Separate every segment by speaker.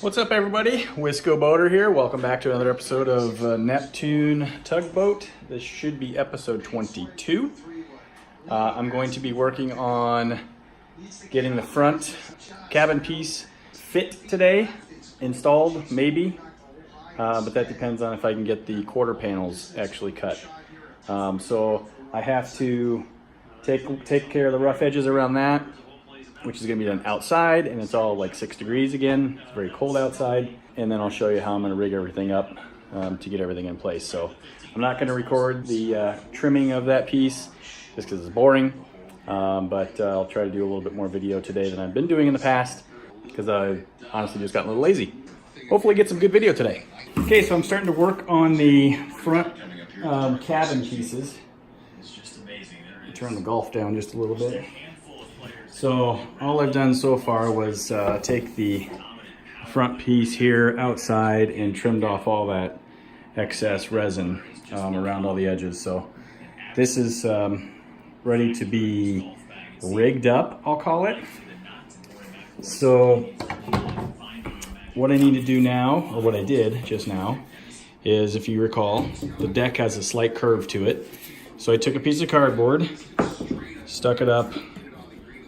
Speaker 1: What's up, everybody? Wisco Boater here. Welcome back to another episode of Nep'Toon Tugboat. This should be episode 22. I'm going to be working on getting the front cabin piece fit today, installed maybe, but that depends on if I can get the quarter panels actually cut. So I have to take care of the rough edges around that, which is going to be done outside, and it's all like 6 degrees again. It's very cold outside. And then I'll show you how I'm going to rig everything up to get everything in place. So I'm not going to record the trimming of that piece just because it's boring, but I'll try to do a little bit more video today than I've been doing in the past because I've honestly just gotten a little lazy. Hopefully get some good video today. Okay, so I'm starting to work on the front cabin pieces. Turn the golf down just a little bit. So all I've done so far was take the front piece here outside and trimmed off all that excess resin around all the edges. So this is ready to be rigged up, I'll call it. So what I need to do now, or what I did just now, is, if you recall, the deck has a slight curve to it. So I took a piece of cardboard, stuck it up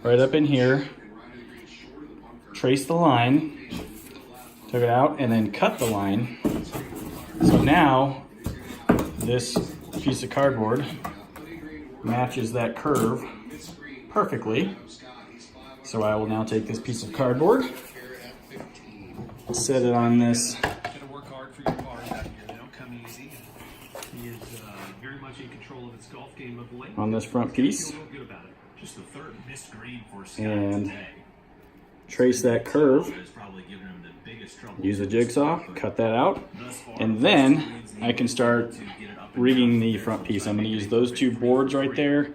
Speaker 1: right up in here, traced the line, took it out, and then cut the line. So now this piece of cardboard matches that curve perfectly. So I will now take this piece of cardboard, set it on this front piece, and trace that curve, use a jigsaw, cut that out, and then I can start rigging the front piece. I'm going to use those two boards right there,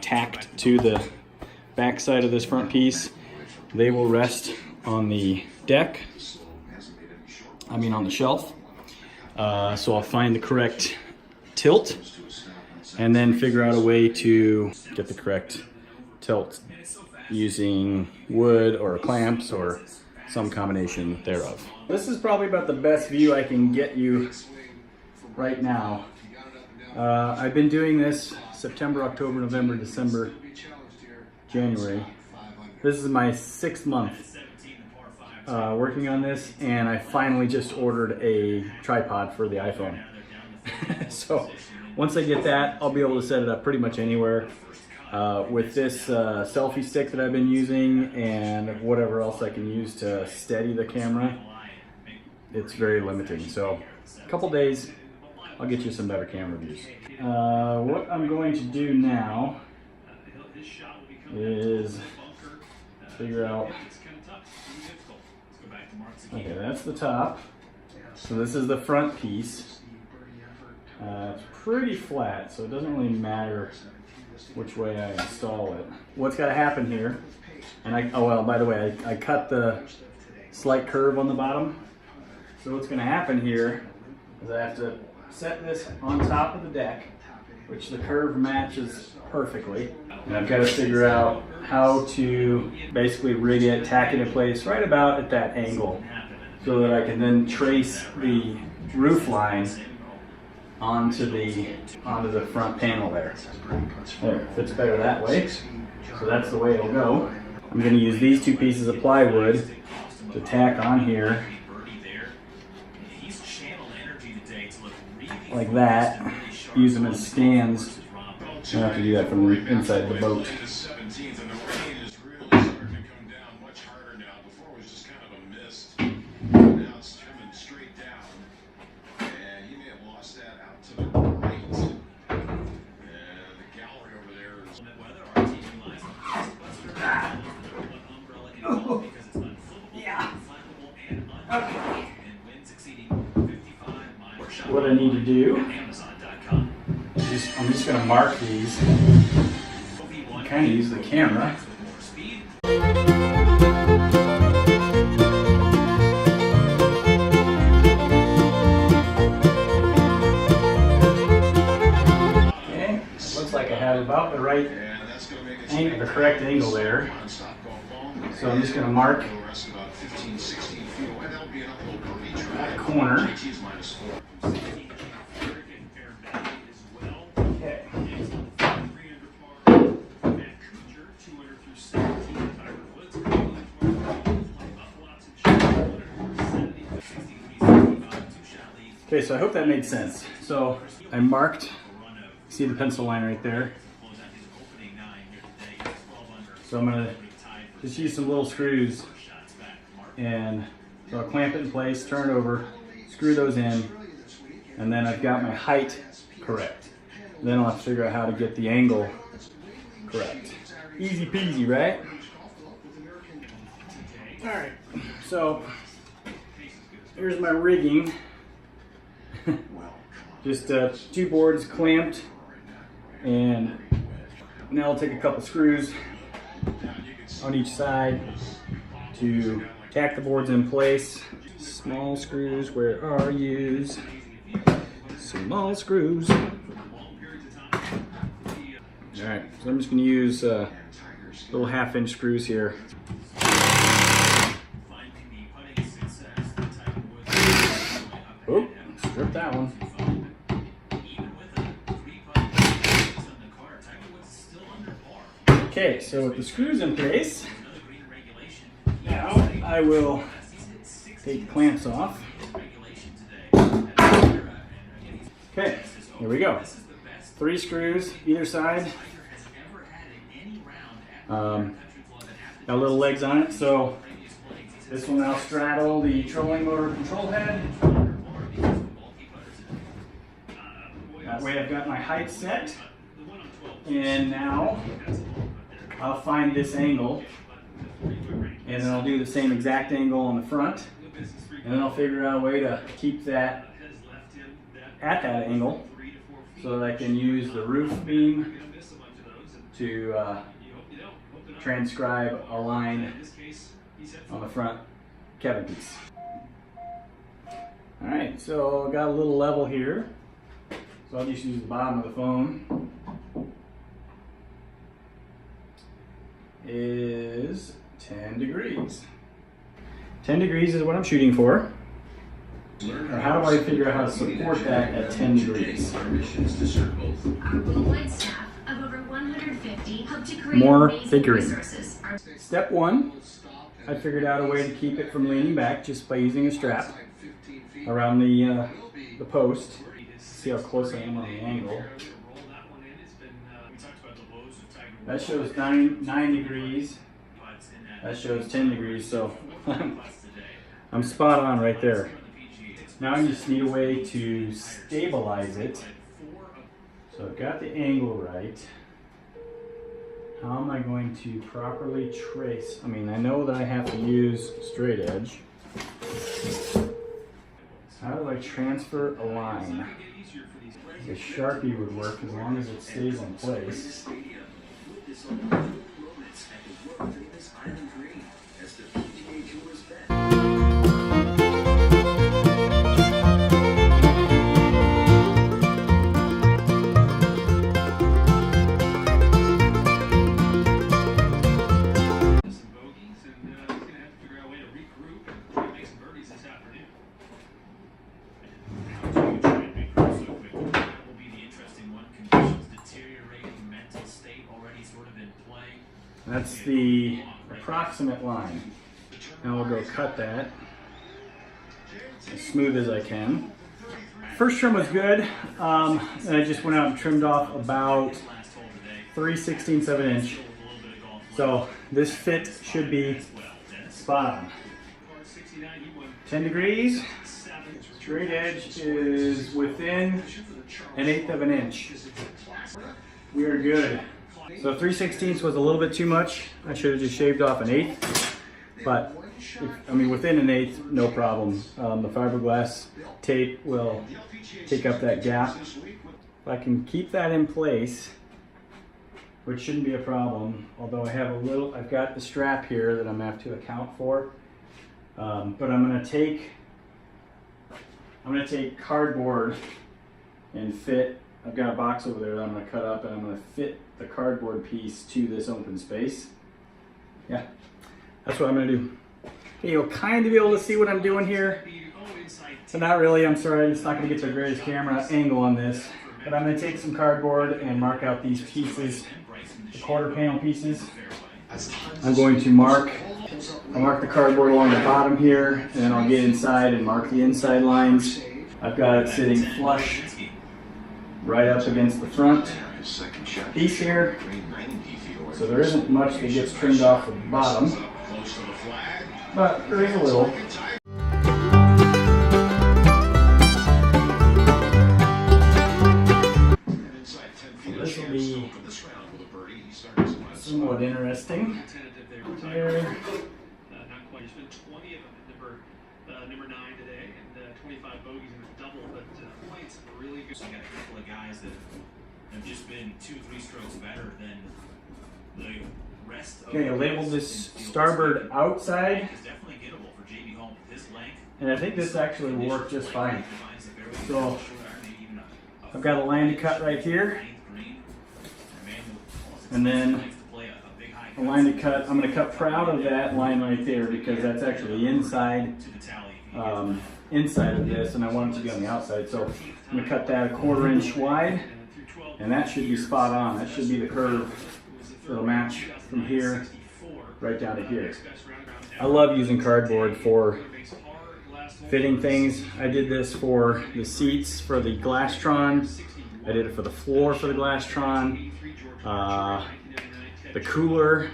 Speaker 1: tacked to the back side of this front piece. They will rest on the deck, on the shelf. So I'll find the correct tilt and then figure out a way to get the correct tilt using wood or clamps or some combination thereof. This is probably about the best view I can get you right now. I've been doing this September, October, November, December, January. This is my 6th month working on this, and I finally just ordered a tripod for the iPhone. So once I get that, I'll be able to set it up pretty much anywhere. With this selfie stick that I've been using and whatever else I can use to steady the camera, it's very limiting. So a couple days, I'll get you some better camera views. What I'm going to do now is figure out, okay, that's the top. So this is the front piece. It's pretty flat, so it doesn't really matter which way I install it. What's got to happen here, and by the way, I cut the slight curve on the bottom. So what's going to happen here is I have to set this on top of the deck, which the curve matches perfectly. And I've got to figure out how to basically rig it, tack it in place right about at that angle, so that I can then trace the roof line onto the front panel there. There, it fits better that way. So that's the way it'll go. I'm going to use these two pieces of plywood to tack on here like that. Use them as stands. I have to do that from inside the boat. What I need to do is I'm just going to mark these, kind of use the camera. Okay, looks like I have about the right angle, the correct angle there. So I'm just going to mark that corner. Okay. Okay, so I hope that made sense. So I marked, see the pencil line right there. So I'm gonna just use some little screws, and so I'll clamp it in place, turn it over, screw those in, and then I've got my height correct. Then I'll have to figure out how to get the angle correct. Easy peasy, right? All right, so here's my rigging. Just 2 boards clamped, and now I'll take a couple screws on each side to tack the boards in place. Small screws, where are yous? Small screws. All right, so I'm just going to use little 1/2-inch screws here. Oh, strip that one. Okay, so with the screws in place, now I will take the clamps off. Okay, here we go. 3 screws either side. Got little legs on it, so this will now straddle the trolling motor control head. That way I've got my height set, and now I'll find this angle, and then I'll do the same exact angle on the front, and then I'll figure out a way to keep that at that angle so that I can use the roof beam to transcribe a line on the front cabin piece. Alright, so I got a little level here, so I'll just use the bottom of the phone. Is 10 degrees. 10 degrees is what I'm shooting for. Or how do I figure out how to support that at 10 degrees? More figuring. Step 1, I figured out a way to keep it from leaning back just by using a strap around the post. See how close I am on the angle. That shows 9 degrees. That shows 10 degrees, so I'm spot on right there. Now I just need a way to stabilize it. So I've got the angle right. How am I going to properly trace? I mean, I know that I have to use straight edge. How do I transfer a line? A Sharpie would work as long as it stays in place. That's the approximate line. Now I'll go cut that as smooth as I can. First trim was good, and I just went out and trimmed off about 3/16 of an inch. So this fit should be spot on. 10 degrees, straight edge is within 1/8 of an inch. We are good. So 3/16 was a little bit too much. I should have just shaved off 1/8, but I mean within 1/8, no problem. The fiberglass tape will take up that gap. If I can keep that in place, which shouldn't be a problem, although I've got the strap here that I'm gonna have to account for. But I'm gonna take cardboard and fit. I've got a box over there that I'm going to cut up, and I'm going to fit the cardboard piece to this open space. Yeah, that's what I'm going to do. You'll kind of be able to see what I'm doing here. So not really, I'm sorry, it's not going to get the greatest camera angle on this. But I'm going to take some cardboard and mark out these pieces, the quarter panel pieces. I'm going to mark the cardboard along the bottom here, and then I'll get inside and mark the inside lines. I've got it sitting flush right up against the front piece here. So there isn't much that gets trimmed off the bottom, but there is a little. This will be somewhat interesting. There.
Speaker 2: Number 9 today, and 25 bogeys in the double, but points really good. So you got a couple of guys that have just been 2-3 strokes better than the rest of
Speaker 1: okay, I labeled this starboard outside, and I think this actually will work just fine. So I've got a line to cut right here, and then a line to cut. I'm going to cut proud of that line right there because that's actually inside of this, and I want it to be on the outside. So I'm going to cut that 1/4 inch wide, and that should be spot on. That should be the curve that'll match from here right down to here. I love using cardboard for fitting things. I did this for the seats for the Glasstron. I did it for the floor for the Glasstron. The cooler,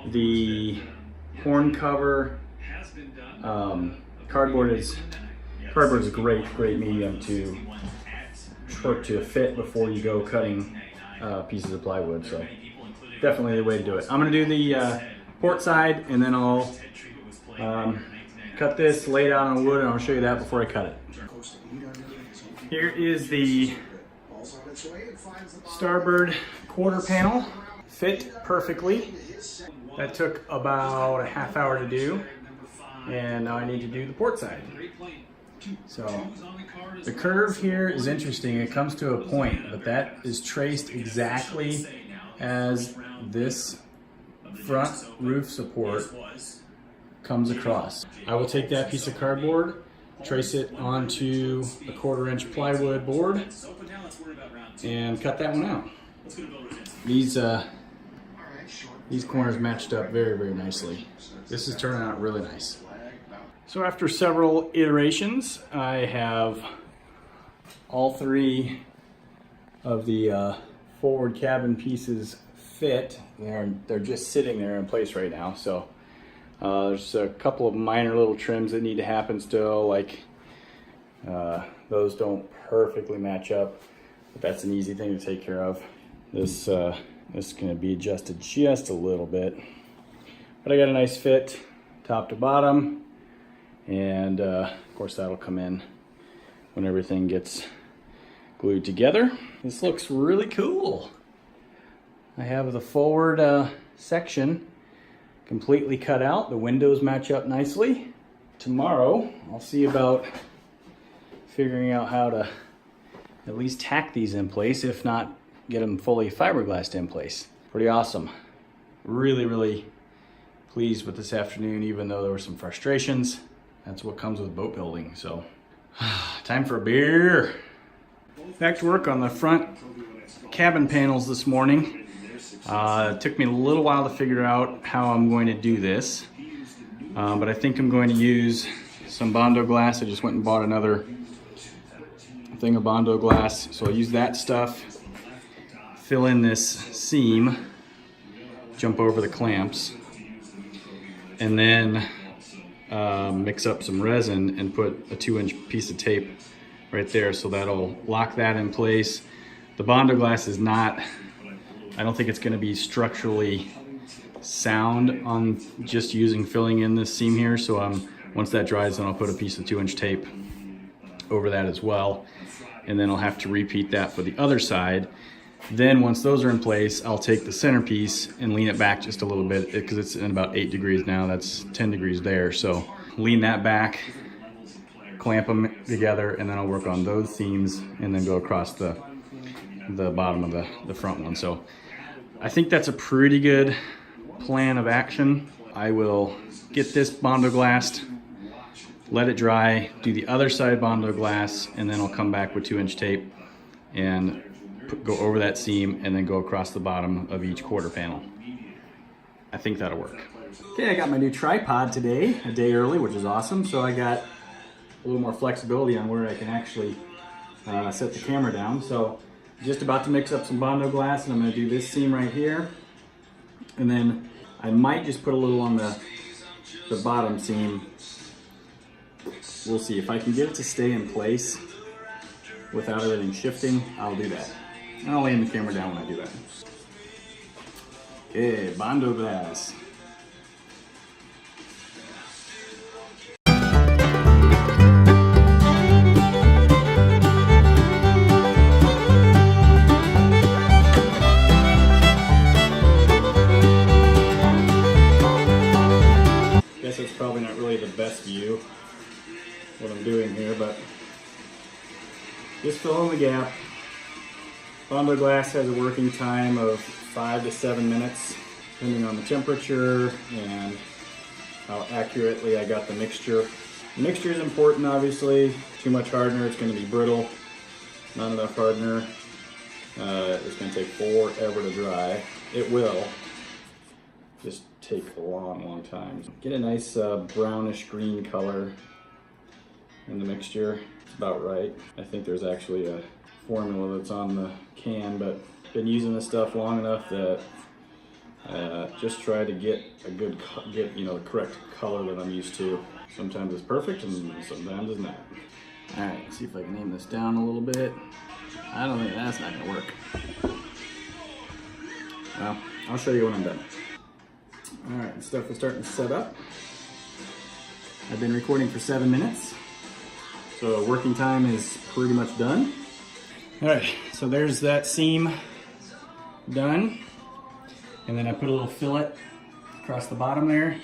Speaker 1: the horn cover. Cardboard is a great medium to fit before you go cutting pieces of plywood. So definitely the way to do it. I'm going to do the port side, and then I'll cut this, lay it out on wood, and I'll show you that before I cut it. Here is the starboard quarter panel. Fit perfectly. That took about a half hour to do, and now I need to do the port side. So the curve here is interesting. It comes to a point, but that is traced exactly as this front roof support comes across. I will take that piece of cardboard, trace it onto a 1/4 inch plywood board, and cut that one out. These corners matched up very nicely. This is turning out really nice. So after several iterations, I have all 3 of the forward cabin pieces fit. They're just sitting there in place right now. So there's a couple of minor little trims that need to happen still, like those don't perfectly match up, but that's an easy thing to take care of. This is going to be adjusted just a little bit, but I got a nice fit top to bottom, and of course that'll come in when everything gets glued together. This looks really cool. I have the forward section completely cut out. The windows match up nicely. Tomorrow I'll see about figuring out how to at least tack these in place, if not get them fully fiberglassed in place. Pretty awesome. Really pleased with this afternoon, even though there were some frustrations. That's what comes with boat building. So time for a beer. Back to work on the front cabin panels this morning. It took me a little while to figure out how I'm going to do this, but I think I'm going to use some bondo glass. I just went and bought another thing of bondo glass, so I'll use that stuff, fill in this seam, jump over the clamps, and then mix up some resin and put a 2-inch piece of tape right there, so that'll lock that in place. The bondo glass is not, I don't think it's going to be structurally sound on just filling in this seam here, so once that dries, then I'll put a piece of 2-inch tape over that as well, and then I'll have to repeat that for the other side. Then once those are in place, I'll take the centerpiece and lean it back just a little bit, because it's in about 8 degrees now. That's 10 degrees there. So lean that back, clamp them together, and then I'll work on those seams and then go across the bottom of the front one. So I think that's a pretty good plan of action. I will get this bondo glassed, let it dry, do the other side bondo glass, and then I'll come back with 2-inch tape and go over that seam and then go across the bottom of each quarter panel. I think that'll work. Okay, I got my new tripod today, a day early, which is awesome. So I got a little more flexibility on where I can actually set the camera down. So just about to mix up some bondo glass, and I'm gonna do this seam right here. And then I might just put a little on the bottom seam. We'll see. If I can get it to stay in place without everything shifting, I'll do that. And I'll aim the camera down when I do that. Okay, bondo glass. Guess it's probably not really the best view what I'm doing here, but just fill in the gap. Bondo glass has a working time of 5 to 7 minutes, depending on the temperature and how accurately I got the mixture. The mixture is important, obviously. Too much hardener, it's going to be brittle. Not enough hardener, it's going to take forever to dry. It will just take a long time. Get a nice brownish green color in the mixture. It's about right. I think there's actually a formula that's on the can, but been using this stuff long enough that just try to get a good, the correct color that I'm used to. Sometimes it's perfect and sometimes it's not. All right, let's see if I can aim this down a little bit. I don't think that's not gonna work. Well, I'll show you when I'm done. All right, stuff is starting to set up. I've been recording for 7 minutes, so working time is pretty much done. All right, so there's that seam done. And then I put a little fillet across the bottom there.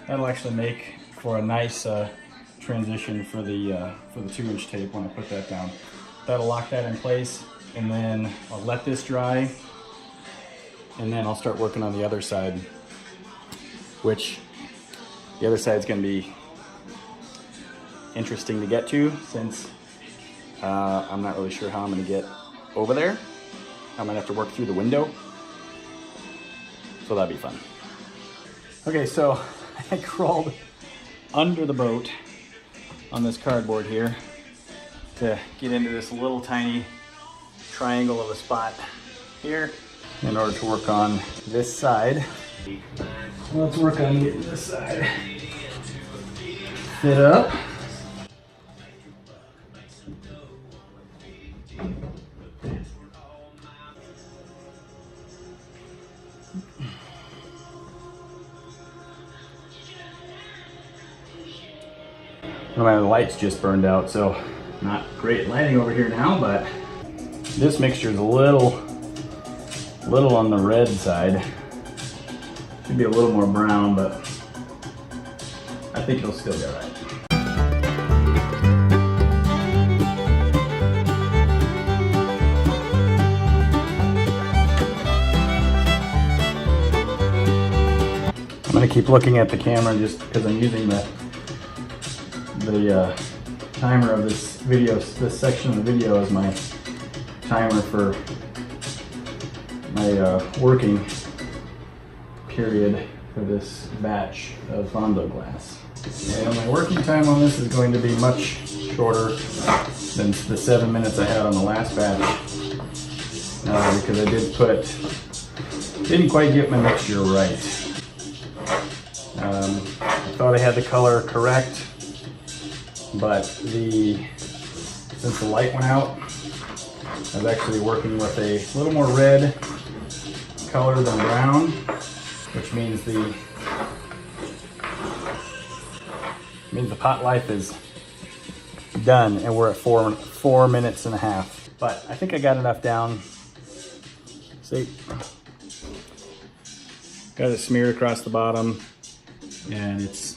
Speaker 1: That'll actually make for a nice transition for the 2-inch tape when I put that down. That'll lock that in place, and then I'll let this dry, and then I'll start working on the other side, which the other side's gonna be interesting to get to, since I'm not really sure how I'm gonna get over there. I'm gonna have to work through the window, so that'll be fun. Okay, so I crawled under the boat on this cardboard here to get into this little tiny triangle of a spot here in order to work on this side. Let's work on getting this side fit up. My lights just burned out, so not great lighting over here now, but this mixture is a little on the red side. Should be a little more brown, but I think it'll still be all right. I'm gonna keep looking at the camera just because I'm using the timer of this video, this section of the video, as my timer for my working period for this batch of bondo glass. And my working time on this is going to be much shorter than the 7 minutes I had on the last batch, because I didn't quite get my mixture right. I thought I had the color correct, but since the light went out, I was actually working with a little more red color than brown, which means the pot life is done, and we're at 4 minutes and a half. But I think I got enough down. See, got it smeared across the bottom, and it's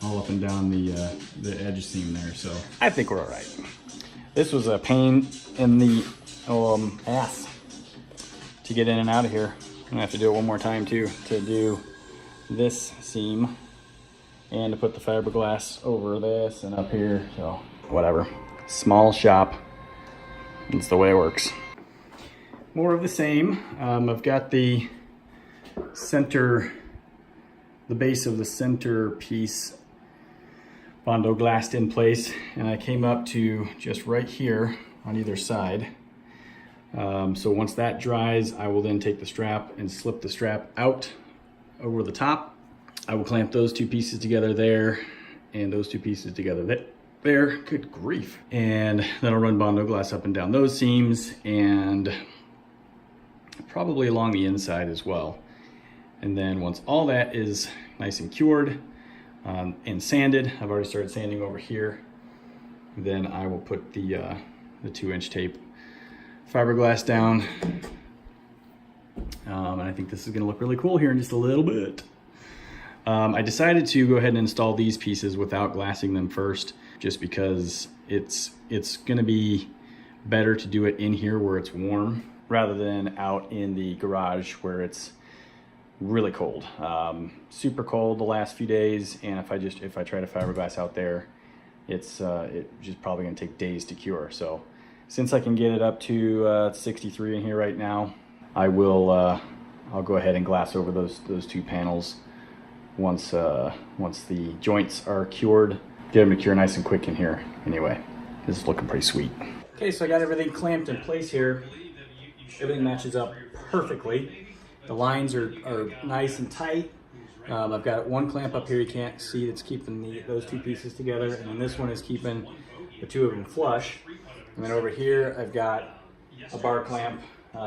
Speaker 1: all up and down the edge seam there, so I think we're all right. This was a pain in the ass to get in and out of here. I'm gonna have to do it one more time too, to do this seam and to put the fiberglass over this and up here. So whatever, small shop. It's the way it works. More of the same. I've got the base of the center piece bondo glassed in place, and I came up to just right here on either side. So once that dries, I will then take the strap and slip the strap out over the top. I will clamp those two pieces together there and those two pieces together there. Good grief. And then I'll run bondo glass up and down those seams and probably along the inside as well. And then once all that is nice and cured and sanded, I've already started sanding over here, then I will put the 2-inch tape fiberglass down. And I think this is gonna look really cool here in just a little bit. I decided to go ahead and install these pieces without glassing them first, just because it's gonna be better to do it in here where it's warm rather than out in the garage where it's really cold. Super cold the last few days, and if I try to fiberglass out there, it's just probably gonna take days to cure. So since I can get it up to 63 in here right now, I'll go ahead and glass over those two panels once the joints are cured. Get them to cure nice and quick in here. Anyway, this is looking pretty sweet. Okay, so I got everything clamped in place here. Everything matches up perfectly. The lines are nice and tight. I've got one clamp up here you can't see that's keeping those two pieces together, and then this one is keeping the two of them flush. And then over here I've got a bar clamp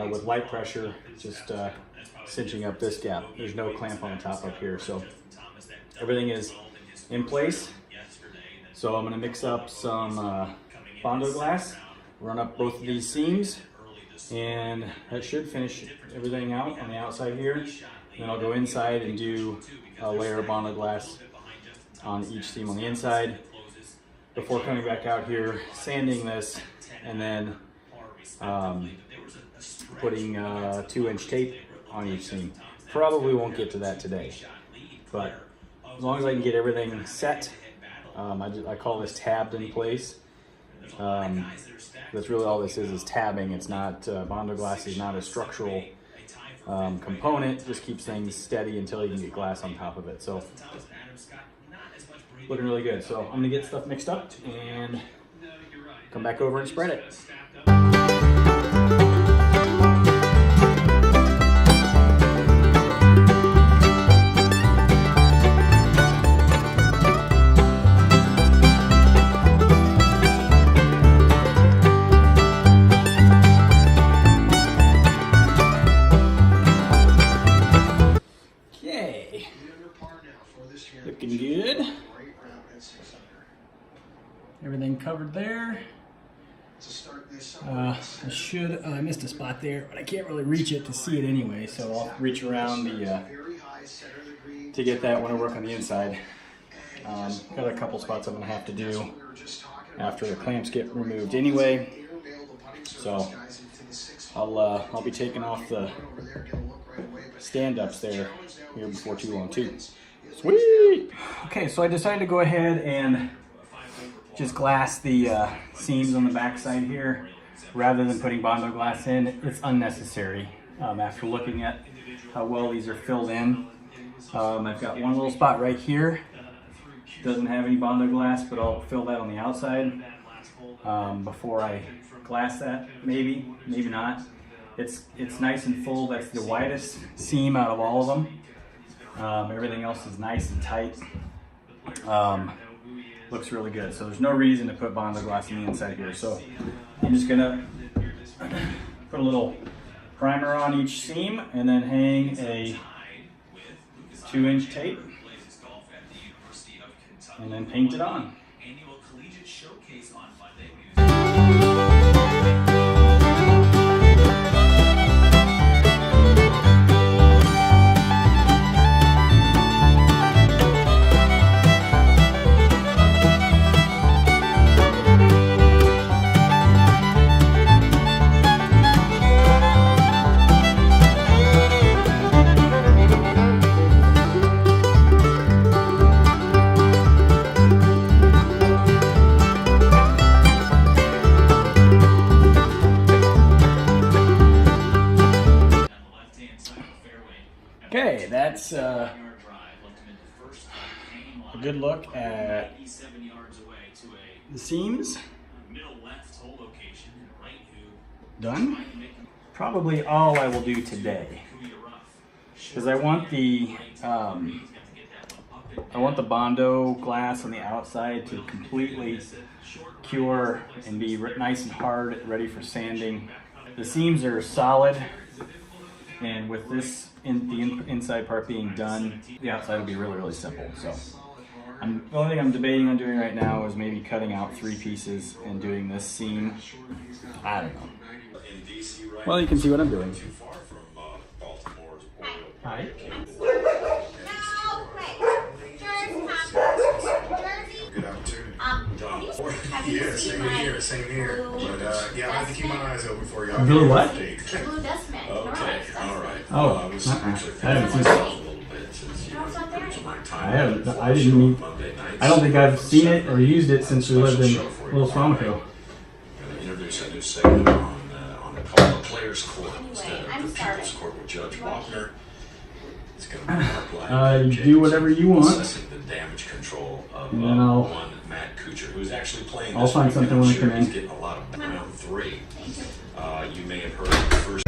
Speaker 1: with light pressure just cinching up this gap. There's no clamp on the top up here, so everything is in place. So I'm going to mix up some bondo glass, run up both of these seams, and that should finish everything out on the outside here. And then I'll go inside and do a layer of bondo glass on each seam on the inside before coming back out here, sanding this, and then putting 2-inch tape on each seam. Probably won't get to that today, but as long as I can get everything set, I call this tabbed in place. That's really all this is tabbing. It's not, bondo glass is not a structural component. It just keeps things steady until you can get glass on top of it. So looking really good. So I'm gonna get stuff mixed up and come back over and spread it. Looking good. Everything covered there. I missed a spot there, but I can't really reach it to see it anyway, so I'll reach around to get that when I work on the inside. Got a couple spots I'm gonna have to do after the clamps get removed anyway, so I'll be taking off the stand-ups there here before too long too. Sweet! Okay, so I decided to go ahead and just glass the seams on the back side here rather than putting bondo glass in. It's unnecessary. After looking at how well these are filled in, I've got one little spot right here. Doesn't have any bondo glass, but I'll fill that on the outside before I glass that. Maybe not. It's nice and full. That's the widest seam out of all of them. Everything else is nice and tight. Looks really good. So there's no reason to put bondo glass on the inside here. So I'm just gonna put a little primer on each seam and then hang a 2-inch tape and then paint it on. that's a good look at the seams. Done. Probably all I will do today, because I want the bondo glass on the outside to completely cure and be nice and hard, ready for sanding. The seams are solid, and with this the inside part being done, the outside will be really, really simple. So the only thing I'm debating on doing right now is maybe cutting out 3 pieces and doing this seam. I don't know. Well, you can see what I'm doing. Hi.
Speaker 3: Good opportunity. Same here. But yeah, I have to keep my eyes open for you.
Speaker 1: Blue what?
Speaker 3: Blue Dustman. Okay, all right.
Speaker 1: Oh, I haven't seen it. I don't think I've seen it or used it since we lived in Little Swamico.
Speaker 3: Introduce a new segment on the Players Court instead of the People's Court with Judge Wapner. It's going to be
Speaker 1: you do whatever you want.
Speaker 3: Assessing the damage control of
Speaker 1: and then I'll
Speaker 3: Matt Kuchar, who's actually playing.
Speaker 1: I'll find something when I come in.
Speaker 3: He's getting a lot of round 3. You may have heard of the first.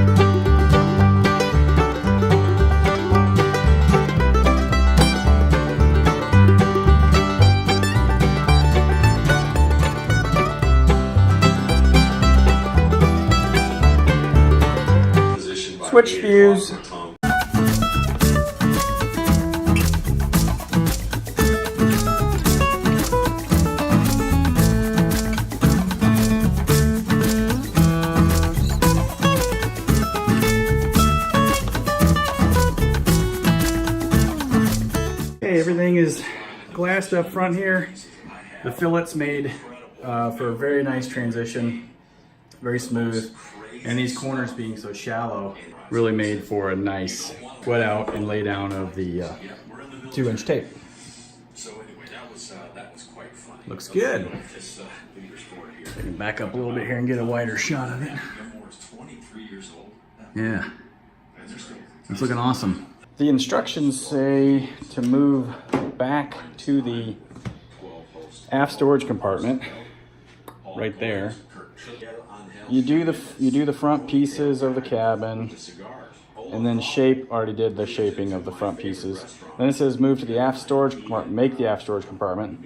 Speaker 1: Switch views. Okay, everything is glassed up front here. The fillets made for a very nice transition, very smooth. And these corners being so shallow really made for a nice wet out and lay down of the 2-inch tape. Looks good. I can back up a little bit here and get a wider shot of it. Yeah, it's looking awesome. The instructions say to move back to the aft storage compartment right there. You do the front pieces of the cabin, and then already did the shaping of the front pieces. Then it says move to the aft storage compartment, make the aft storage compartment,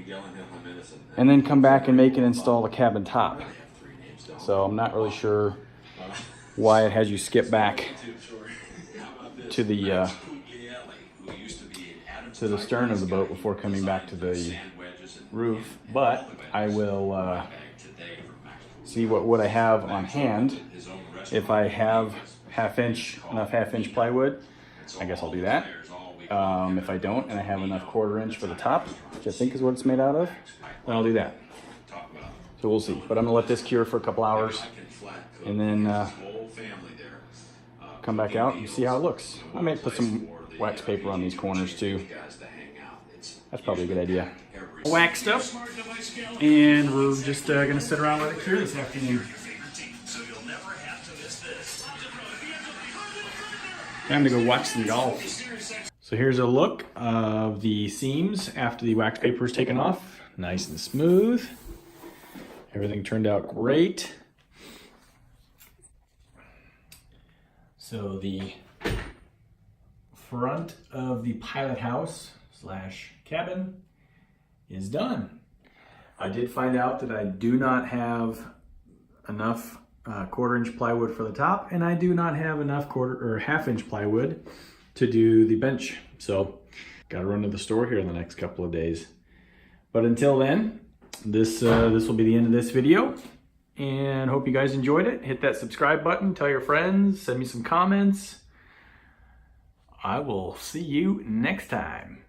Speaker 1: and then come back and make and install the cabin top. So I'm not really sure why it has you skip back to the stern of the boat before coming back to the roof, but I will see what I have on hand. If I have enough half-inch plywood, I guess I'll do that. If I don't, and I have enough 1/4 inch for the top, which I think is what it's made out of, then I'll do that. So we'll see. But I'm gonna let this cure for a couple hours, and then come back out and see how it looks. I may put some wax paper on these corners too. That's probably a good idea. Waxed up, and we're just gonna sit around with it cure this afternoon. Time to go watch some golf. So here's a look of the seams after the wax paper is taken off. Nice and smooth. Everything turned out great. So the front of the pilot house / cabin is done. I did find out that I do not have enough 1/4 inch plywood for the top, and I do not have enough 1/4 or half-inch plywood to do the bench. So gotta run to the store here in the next couple of days. But until then, this will be the end of this video, and hope you guys enjoyed it. Hit that subscribe button, tell your friends, send me some comments. I will see you next time.